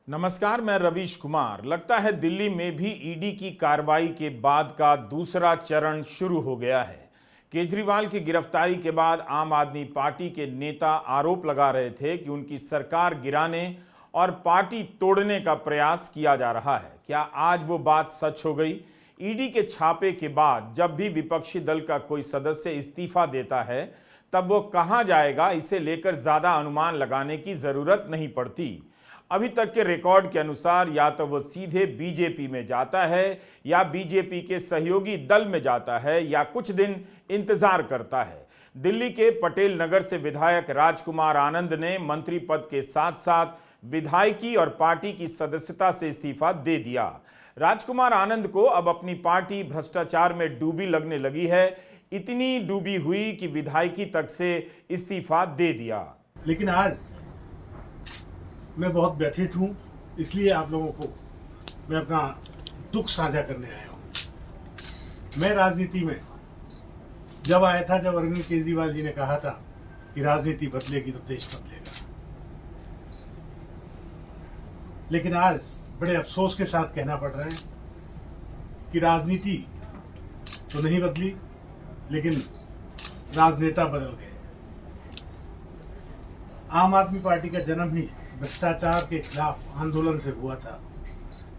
नमस्कार, मैं रवीश कुमार। लगता है दिल्ली में भी ईडी की कार्रवाई के बाद का दूसरा चरण शुरू हो गया है। केजरीवाल की गिरफ्तारी के बाद आम आदमी पार्टी के नेता आरोप लगा रहे थे कि उनकी सरकार गिराने और पार्टी तोड़ने का प्रयास किया जा रहा है। क्या आज वो बात सच हो गई? ईडी के छापे के बाद जब भी विपक्षी दल का कोई सदस्य इस्तीफा देता है तब वो कहां जाएगा, इसे लेकर ज्यादा अनुमान लगाने की जरूरत नहीं पड़ती। अभी तक के रिकॉर्ड के अनुसार या तो वो सीधे बीजेपी में जाता है या बीजेपी के सहयोगी दल में जाता है या कुछ दिन इंतजार करता है। दिल्ली के पटेल नगर से विधायक राजकुमार आनंद ने मंत्री पद के साथ साथ विधायकी और पार्टी की सदस्यता से इस्तीफा दे दिया। राजकुमार आनंद को अब अपनी पार्टी भ्रष्टाचार में डूबी लगने लगी है। इतनी डूबी हुई कि विधायकी तक से इस्तीफा दे दिया। लेकिन आज मैं बहुत व्यथित हूँ, इसलिए आप लोगों को मैं अपना दुख साझा करने आया हूँ। मैं राजनीति में जब आया था, जब अरविंद केजरीवाल जी ने कहा था कि राजनीति बदलेगी तो देश बदलेगा, लेकिन आज बड़े अफसोस के साथ कहना पड़ रहा है कि राजनीति तो नहीं बदली, लेकिन राजनेता बदल गए। आम आदमी पार्टी का जन्म ही भ्रष्टाचार के खिलाफ आंदोलन से हुआ था,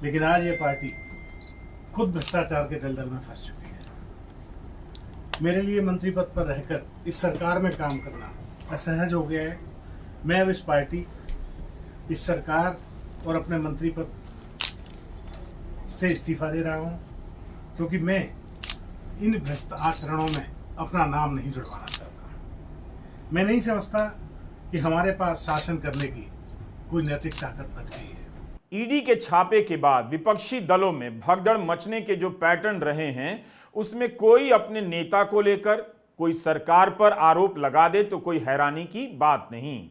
लेकिन आज ये पार्टी खुद भ्रष्टाचार के दलदल में फंस चुकी है। मेरे लिए मंत्री पद पर रहकर इस सरकार में काम करना असहज हो गया है। मैं अब इस पार्टी, इस सरकार और अपने मंत्री पद से इस्तीफा दे रहा हूं, क्योंकि मैं इन भ्रष्ट आचरणों में अपना नाम नहीं जुड़वाना चाहता। मैं नहीं समझता कि हमारे पास शासन करने की कोई नैतिक ताकत बच गई है। ईडी के छापे के बाद विपक्षी दलों में भगदड़ मचने के जो पैटर्न रहे हैं, उसमें कोई अपने नेता को लेकर, कोई सरकार पर आरोप लगा दे तो कोई हैरानी की बात नहीं।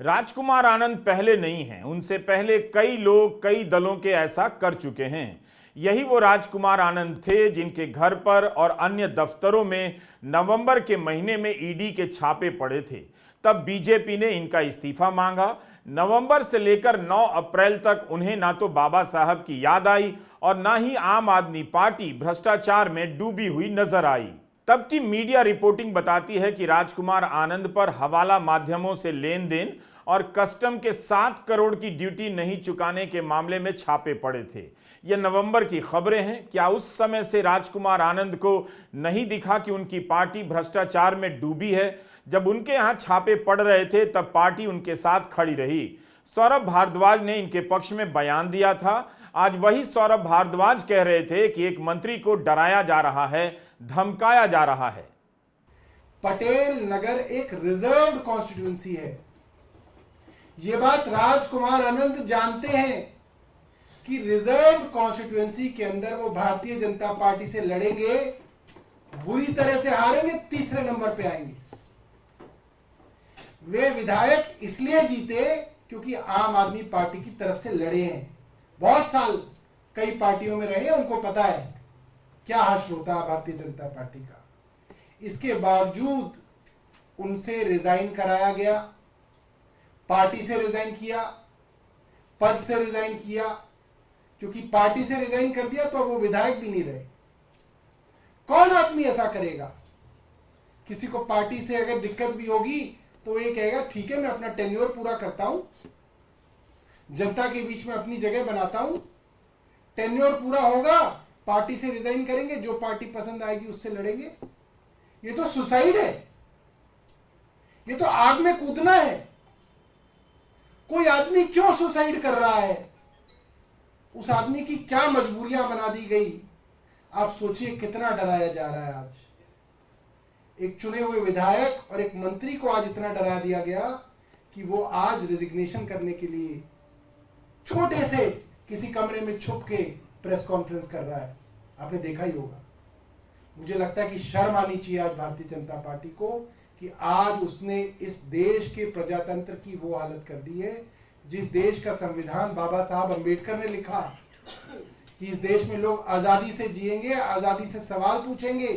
राजकुमार आनंद पहले नहीं हैं, उनसे पहले कई लोग कई दलों के ऐसा कर चुके हैं। यही वो राजकुमार आनंद थे जिनके घर पर और अन्य दफ्तरों में नवंबर के महीने में ईडी के छापे पड़े थे। तब बीजेपी ने इनका इस्तीफा मांगा। नवंबर से लेकर 9 अप्रैल तक उन्हें ना तो बाबा साहब की याद आई और ना ही आम आदमी पार्टी भ्रष्टाचार में डूबी हुई नजर आई। तब की मीडिया रिपोर्टिंग बताती है कि राजकुमार आनंद पर हवाला माध्यमों से लेन देन और कस्टम के 7 करोड़ की ड्यूटी नहीं चुकाने के मामले में छापे पड़े थे। ये नवंबर की खबरें हैं। क्या उस समय से राजकुमार आनंद को नहीं दिखा कि उनकी पार्टी भ्रष्टाचार में डूबी है? जब उनके यहां छापे पड़ रहे थे तब पार्टी उनके साथ खड़ी रही। सौरभ भारद्वाज ने इनके पक्ष में बयान दिया था। आज वही सौरभ भारद्वाज कह रहे थे कि एक मंत्री को डराया जा रहा है, धमकाया जा रहा है। पटेल नगर एक रिजर्व्ड कॉन्स्टिट्यूएंसी है। ये बात राजकुमार आनंद जानते हैं कि रिजर्व्ड कॉन्स्टिट्यूएंसी के अंदर वो भारतीय जनता पार्टी से लड़ेंगे, बुरी तरह से हारेंगे, तीसरे नंबर पे आएंगे। वे विधायक इसलिए जीते क्योंकि आम आदमी पार्टी की तरफ से लड़े हैं। बहुत साल कई पार्टियों में रहे, उनको पता है क्या हश्र होता है भारतीय जनता पार्टी का। इसके बावजूद उनसे रिजाइन कराया गया, पार्टी से रिजाइन किया, पद से रिजाइन किया, क्योंकि पार्टी से रिजाइन कर दिया तो वो विधायक भी नहीं रहे। कौन आदमी ऐसा करेगा? किसी को पार्टी से अगर दिक्कत भी होगी तो ये कहेगा ठीक है, मैं अपना टेन्योर पूरा करता हूं, जनता के बीच में अपनी जगह बनाता हूं, टेन्योर पूरा होगा, पार्टी से रिजाइन करेंगे, जो पार्टी पसंद आएगी उससे लड़ेंगे। ये तो सुसाइड है, ये तो आग में कूदना है। कोई आदमी क्यों सुसाइड कर रहा है? उस आदमी की क्या मजबूरियां बना दी गई? आप सोचिए कितना डराया जा रहा है। आज एक चुने हुए विधायक और एक मंत्री को आज इतना डरा दिया गया कि वो आज रेजिग्नेशन करने के लिए छोटे से किसी कमरे में छुप के प्रेस कॉन्फ्रेंस कर रहा है। आपने देखा ही होगा। मुझे लगता है कि शर्म आनी चाहिए आज भारतीय जनता पार्टी को कि आज उसने इस देश के प्रजातंत्र की वो हालत कर दी है जिस देश का संविधान बाबा साहब अंबेडकर ने लिखा कि इस देश में लोग आजादी से जिएंगे, आजादी से सवाल पूछेंगे,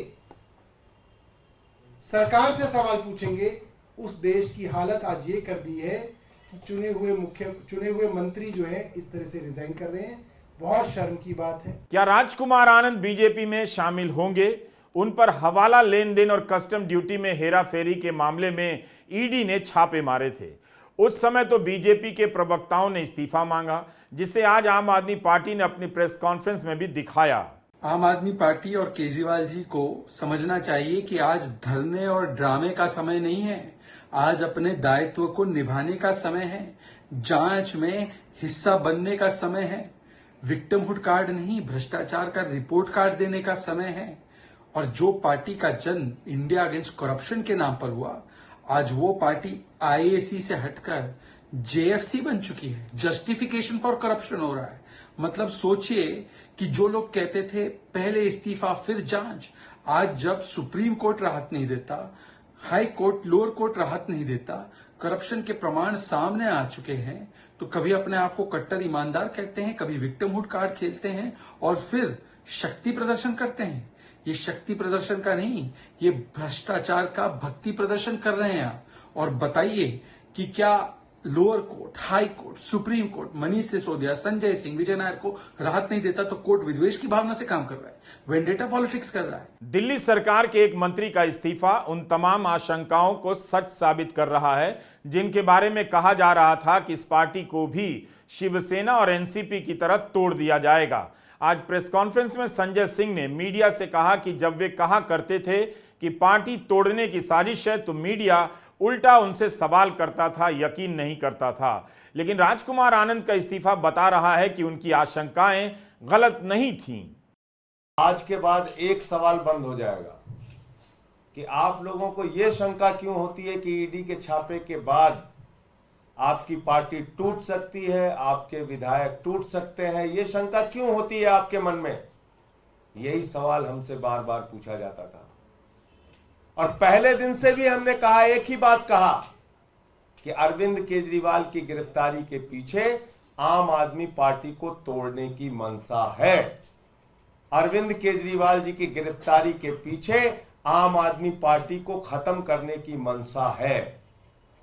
सरकार से सवाल पूछेंगे। उस देश की हालत आज ये कर दी है चुने हुए मंत्री जो है इस तरह से रिजाइन कर रहे हैं, बहुत शर्म की बात है। क्या राजकुमार आनंद बीजेपी में शामिल होंगे? उन पर हवाला लेन देन और कस्टम ड्यूटी में हेरा फेरी के मामले में ईडी ने छापे मारे थे। उस समय तो बीजेपी के प्रवक्ताओं ने इस्तीफा मांगा, जिसे आज आम आदमी पार्टी ने अपनी प्रेस कॉन्फ्रेंस में भी दिखाया। आम आदमी पार्टी और केजरीवाल जी को समझना चाहिए कि आज धरने और ड्रामे का समय नहीं है, आज अपने दायित्व को निभाने का समय है, जांच में हिस्सा बनने का समय है, विक्टिमहुड कार्ड नहीं भ्रष्टाचार का रिपोर्ट कार्ड देने का समय है। और जो पार्टी का जन्म इंडिया अगेंस्ट करप्शन के नाम पर हुआ, आज वो पार्टी आईएसी से हटकर जेएफसी बन चुकी है, जस्टिफिकेशन फॉर करप्शन हो रहा है। मतलब सोचिए कि जो लोग कहते थे पहले इस्तीफा फिर जांच, आज जब सुप्रीम कोर्ट राहत नहीं देता, हाई कोर्ट लोअर कोर्ट राहत नहीं देता, करप्शन के प्रमाण सामने आ चुके हैं, तो कभी अपने आप को कट्टर ईमानदार कहते हैं, कभी विक्टिमहुड कार्ड खेलते हैं और फिर शक्ति प्रदर्शन करते हैं। ये शक्ति प्रदर्शन का नहीं, ये भ्रष्टाचार का भक्ति प्रदर्शन कर रहे हैं आप। और बताइए कि क्या lower court, high court, supreme court Manish Sisodia, Sanjay Singh, Vijay Nair को राहत नहीं देता तो कोर्ट विद्वेष की भावना से काम कर रहा है, वेंडेटा पॉलिटिक्स कर रहा है। दिल्ली सरकार के एक मंत्री का इस्तीफा उन तमाम आशंकाओं को सच साबित कर रहा है जिनके बारे में कहा जा रहा था कि इस पार्टी को भी शिवसेना और एनसीपी की तरह तोड़ दिया जाएगा। आज प्रेस कॉन्फ्रेंस में संजय सिंह ने मीडिया से कहा कि जब वे कहा करते थे कि पार्टी तोड़ने की साजिश है, तो मीडिया उल्टा उनसे सवाल करता था, यकीन नहीं करता था। लेकिन राजकुमार आनंद का इस्तीफा बता रहा है कि उनकी आशंकाएं गलत नहीं थीं। आज के बाद एक सवाल बंद हो जाएगा कि आप लोगों को यह शंका क्यों होती है कि ईडी के छापे के बाद आपकी पार्टी टूट सकती है, आपके विधायक टूट सकते हैं, यह शंका क्यों होती है आपके मन में? यही सवाल हमसे बार बार पूछा जाता था और पहले दिन से भी हमने कहा, एक ही बात कहा कि अरविंद केजरीवाल की गिरफ्तारी के पीछे आम आदमी पार्टी को तोड़ने की मंशा है। अरविंद केजरीवाल जी की गिरफ्तारी के पीछे आम आदमी पार्टी को खत्म करने की मंशा है।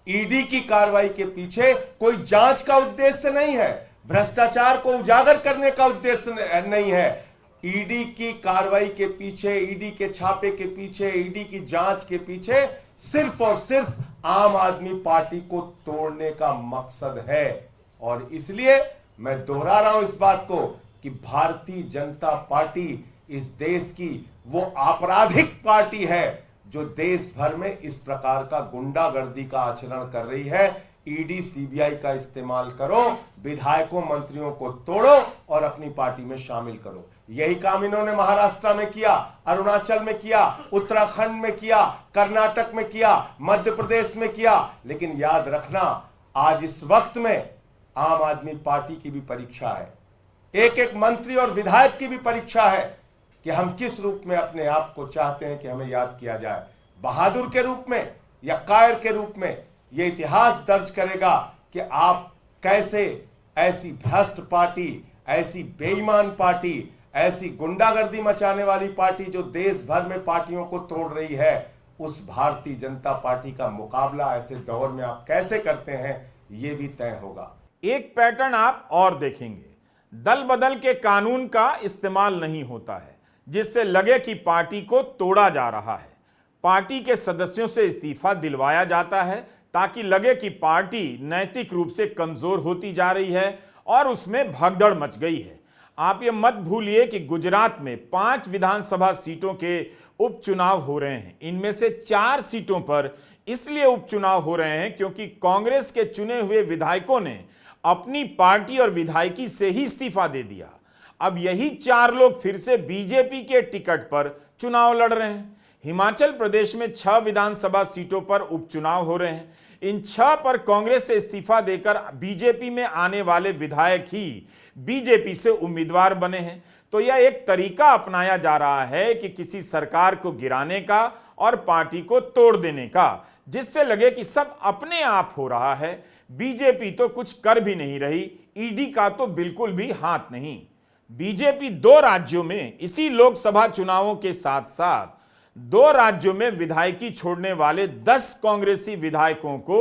ईडी की कार्रवाई के पीछे कोई जांच का उद्देश्य नहीं है, भ्रष्टाचार को उजागर करने का उद्देश्य नहीं है। ईडी की कार्रवाई के पीछे, ईडी के छापे के पीछे, ईडी की जांच के पीछे सिर्फ और सिर्फ आम आदमी पार्टी को तोड़ने का मकसद है। और इसलिए मैं दोहरा रहा हूं इस बात को कि भारतीय जनता पार्टी इस देश की वो आपराधिक पार्टी है जो देश भर में इस प्रकार का गुंडागर्दी का आचरण कर रही है। ईडी सीबीआई का इस्तेमाल करो, विधायकों मंत्रियों को तोड़ो और अपनी पार्टी में शामिल करो। यही काम इन्होंने महाराष्ट्र में किया, अरुणाचल में किया, उत्तराखंड में किया, कर्नाटक में किया, मध्य प्रदेश में किया। लेकिन याद रखना, आज इस वक्त में आम आदमी पार्टी की भी परीक्षा है, एक एक मंत्री और विधायक की भी परीक्षा है कि हम किस रूप में अपने आप को चाहते हैं कि हमें याद किया जाए, बहादुर के रूप में या कायर के रूप में। यह इतिहास दर्ज करेगा कि आप कैसे ऐसी भ्रष्ट पार्टी, ऐसी बेईमान पार्टी, ऐसी गुंडागर्दी मचाने वाली पार्टी जो देश भर में पार्टियों को तोड़ रही है, उस भारतीय जनता पार्टी का मुकाबला ऐसे दौर में आप कैसे करते हैं, यह भी तय होगा। एक पैटर्न आप और देखेंगे, दल बदल के कानून का इस्तेमाल नहीं होता है जिससे लगे कि पार्टी को तोड़ा जा रहा है। पार्टी के सदस्यों से इस्तीफा दिलवाया जाता है ताकि लगे कि पार्टी नैतिक रूप से कमजोर होती जा रही है और उसमें भगदड़ मच गई है। आप ये मत भूलिए कि गुजरात में 5 विधानसभा सीटों के उपचुनाव हो रहे हैं। इनमें से 4 सीटों पर इसलिए उपचुनाव हो रहे हैं क्योंकि कांग्रेस के चुने हुए विधायकों ने अपनी पार्टी और विधायकी से ही इस्तीफा दे दिया। अब यही 4 लोग फिर से बीजेपी के टिकट पर चुनाव लड़ रहे हैं। हिमाचल प्रदेश में 6 विधानसभा सीटों पर उपचुनाव हो रहे हैं। इन 6 पर कांग्रेस से इस्तीफा देकर बीजेपी में आने वाले विधायक ही बीजेपी से उम्मीदवार बने हैं। तो यह एक तरीका अपनाया जा रहा है कि किसी सरकार को गिराने का और पार्टी को तोड़ देने का, जिससे लगे कि सब अपने आप हो रहा है। बीजेपी तो कुछ कर भी नहीं रही, ईडी का तो बिल्कुल भी हाथ नहीं। बीजेपी 2 राज्यों में इसी लोकसभा चुनावों के साथ साथ 2 राज्यों में विधायकी छोड़ने वाले 10 कांग्रेसी विधायकों को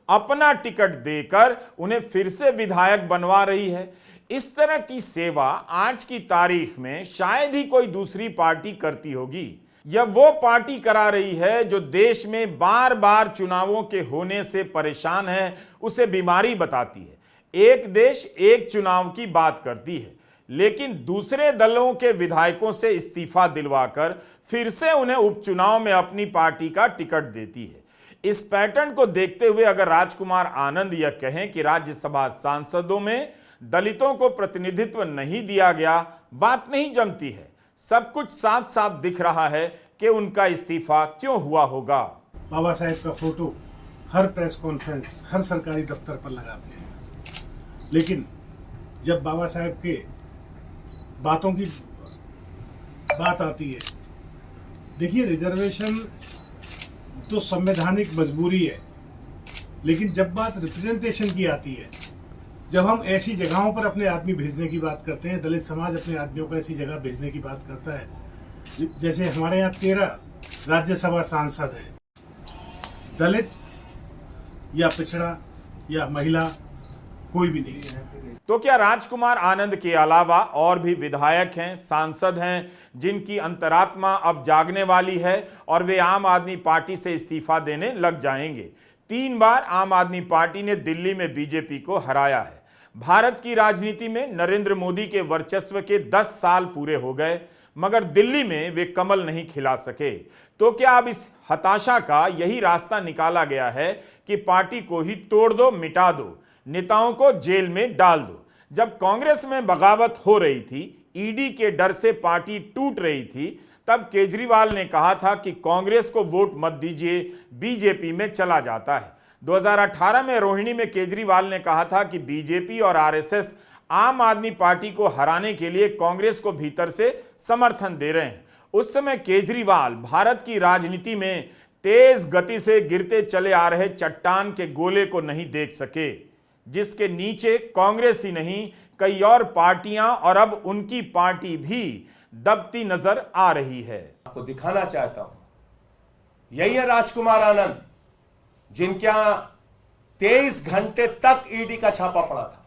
अपना टिकट देकर उन्हें फिर से विधायक बनवा रही है। इस तरह की सेवा आज की तारीख में शायद ही कोई दूसरी पार्टी करती होगी। यह वो पार्टी करा रही है जो देश में बार बार चुनावों के होने से परेशान है, उसे बीमारी बताती है। एक देश एक चुनाव की बात करती है, लेकिन दूसरे दलों के विधायकों से इस्तीफा दिलवाकर फिर से उन्हें उपचुनाव में अपनी पार्टी का टिकट देती है। इस पैटर्न को देखते हुए अगर राजकुमार आनंद यह कहें कि राज्यसभा सांसदों में दलितों को प्रतिनिधित्व नहीं दिया गया, बात नहीं जमती है। सब कुछ साफ साफ दिख रहा है कि उनका इस्तीफा क्यों हुआ होगा। बाबा साहेब का फोटो हर प्रेस कॉन्फ्रेंस, हर सरकारी दफ्तर पर लगाते हैं, लेकिन जब बाबा साहेब के बातों की बात आती है, देखिए रिजर्वेशन तो संवैधानिक मजबूरी है, लेकिन जब बात रिप्रेजेंटेशन की आती है, जब हम ऐसी जगहों पर अपने आदमी भेजने की बात करते हैं, दलित समाज अपने आदमियों को ऐसी जगह भेजने की बात करता है, जैसे हमारे यहाँ 13 राज्यसभा सांसद हैं, दलित या पिछड़ा या महिला कोई भी नहीं है। तो क्या राजकुमार आनंद के अलावा और भी विधायक हैं, सांसद हैं, जिनकी अंतरात्मा अब जागने वाली है और वे आम आदमी पार्टी से इस्तीफा देने लग जाएंगे? 3 बार आम आदमी पार्टी ने दिल्ली में बीजेपी को हराया है। भारत की राजनीति में नरेंद्र मोदी के वर्चस्व के 10 साल पूरे हो गए, मगर दिल्ली में वे कमल नहीं खिला सके। तो क्या अब इस हताशा का यही रास्ता निकाला गया है कि पार्टी को ही तोड़ दो, मिटा दो, नेताओं को जेल में डाल दो? जब कांग्रेस में बगावत हो रही थी, ईडी के डर से पार्टी टूट रही थी, तब केजरीवाल ने कहा था कि कांग्रेस को वोट मत दीजिए, बीजेपी में चला जाता है। 2018 में रोहिणी में केजरीवाल ने कहा था कि बीजेपी और आरएसएस आम आदमी पार्टी को हराने के लिए कांग्रेस को भीतर से समर्थन दे रहे हैं। उस समय केजरीवाल भारत की राजनीति में तेज गति से गिरते चले आ रहे चट्टान के गोले को नहीं देख सके, जिसके नीचे कांग्रेस ही नहीं कई और पार्टियां और अब उनकी पार्टी भी दबती नजर आ रही है। आपको दिखाना चाहता हूं, यही है राजकुमार आनंद, जिनके यहां 23 घंटे तक ईडी का छापा पड़ा था।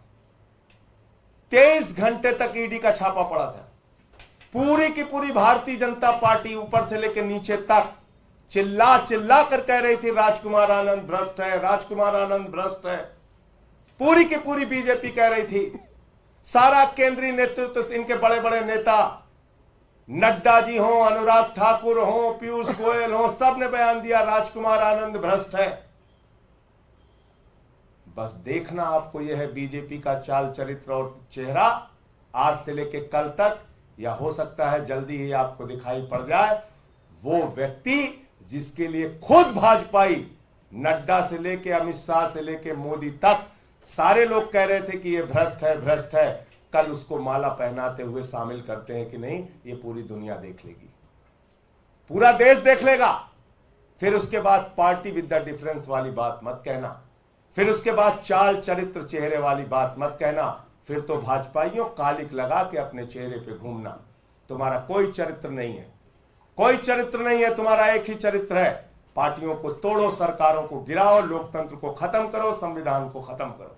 23 घंटे तक ईडी का छापा पड़ा था। पूरी की पूरी भारतीय जनता पार्टी ऊपर से लेकर नीचे तक चिल्ला चिल्ला कर कह रही थी राजकुमार आनंद भ्रष्ट है, राजकुमार आनंद भ्रष्ट है। पूरी की पूरी बीजेपी कह रही थी, सारा केंद्रीय नेतृत्व, इनके बड़े बड़े नेता नड्डा जी हो, अनुराग ठाकुर हो, पीयूष गोयल हो, सब ने बयान दिया राजकुमार आनंद भ्रष्ट है। बस देखना आपको यह है बीजेपी का चाल चरित्र और चेहरा आज से लेकर कल तक, या हो सकता है जल्दी ही आपको दिखाई पड़ जाए वो व्यक्ति जिसके लिए खुद भाजपाई नड्डा से लेके अमित शाह से लेके मोदी तक सारे लोग कह रहे थे कि ये भ्रष्ट है, भ्रष्ट है, कल उसको माला पहनाते हुए शामिल करते हैं कि नहीं, ये पूरी दुनिया देख लेगी, पूरा देश देख लेगा। फिर उसके बाद पार्टी विद द डिफरेंस वाली बात मत कहना, फिर उसके बाद चाल चरित्र चेहरे वाली बात मत कहना, फिर तो भाजपाइयों कालिक लगा के अपने चेहरे पे घूमना। तुम्हारा कोई चरित्र नहीं है, कोई चरित्र नहीं है, तुम्हारा एक ही चरित्र है, पार्टियों को तोड़ो, सरकारों को गिराओ, लोकतंत्र को खत्म करो, संविधान को खत्म करो।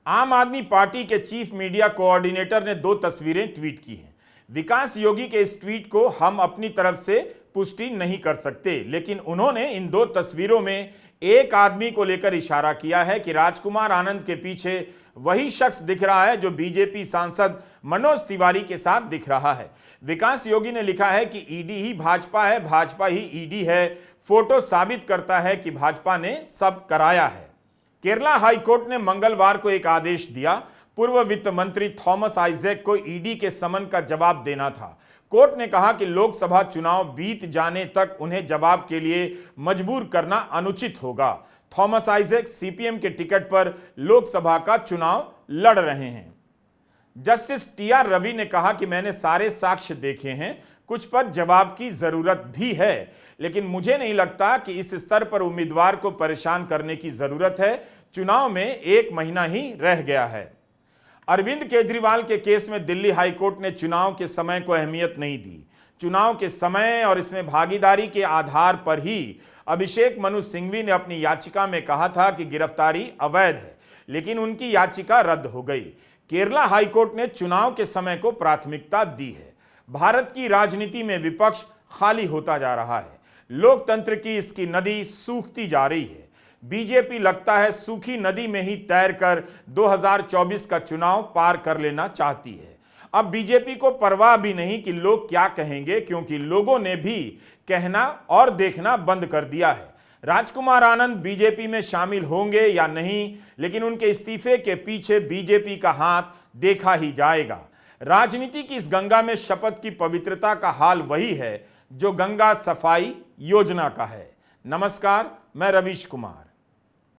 आम आदमी पार्टी के चीफ मीडिया कोऑर्डिनेटर ने 2 तस्वीरें ट्वीट की हैं। विकास योगी के इस ट्वीट को हम अपनी तरफ से पुष्टि नहीं कर सकते, लेकिन उन्होंने इन 2 तस्वीरों में एक आदमी को लेकर इशारा किया है कि राजकुमार आनंद के पीछे वही शख्स दिख रहा है जो बीजेपी सांसद मनोज तिवारी के साथ दिख रहा है। विकास योगी ने लिखा है कि ईडी ही भाजपा है, भाजपा ही ईडी है। फोटो साबित करता है कि भाजपा ने सब कराया है। केरला हाईकोर्ट ने मंगलवार को एक आदेश दिया। पूर्व वित्त मंत्री थॉमस आइजैक को ईडी के समन का जवाब देना था। कोर्ट ने कहा कि लोकसभा चुनाव बीत जाने तक उन्हें जवाब के लिए मजबूर करना अनुचित होगा। थॉमस आइजैक सीपीएम के टिकट पर लोकसभा का चुनाव लड़ रहे हैं। जस्टिस टीआर रवि ने कहा कि मैंने सारे साक्ष्य देखे हैं, कुछ पर जवाब की जरूरत भी है, लेकिन मुझे नहीं लगता कि इस स्तर पर उम्मीदवार को परेशान करने की जरूरत है। चुनाव में 1 महीना ही रह गया है। अरविंद केजरीवाल के केस में दिल्ली हाईकोर्ट ने चुनाव के समय को अहमियत नहीं दी। चुनाव के समय और इसमें भागीदारी के आधार पर ही अभिषेक मनु सिंघवी ने अपनी याचिका में कहा था कि गिरफ्तारी अवैध है, लेकिन उनकी याचिका रद्द हो गई। केरला हाईकोर्ट ने चुनाव के समय को प्राथमिकता दी है। भारत की राजनीति में विपक्ष खाली होता जा रहा है। लोकतंत्र की इसकी नदी सूखती जा रही है। बीजेपी लगता है सूखी नदी में ही तैरकर 2024 का चुनाव पार कर लेना चाहती है। अब बीजेपी को परवाह भी नहीं कि लोग क्या कहेंगे, क्योंकि लोगों ने भी कहना और देखना बंद कर दिया है। राजकुमार आनंद बीजेपी में शामिल होंगे या नहीं, लेकिन उनके इस्तीफे के पीछे बीजेपी का हाथ देखा ही जाएगा। राजनीति की इस गंगा में शपथ की पवित्रता का हाल वही है जो गंगा सफाई योजना का है। नमस्कार, मैं रवीश कुमार।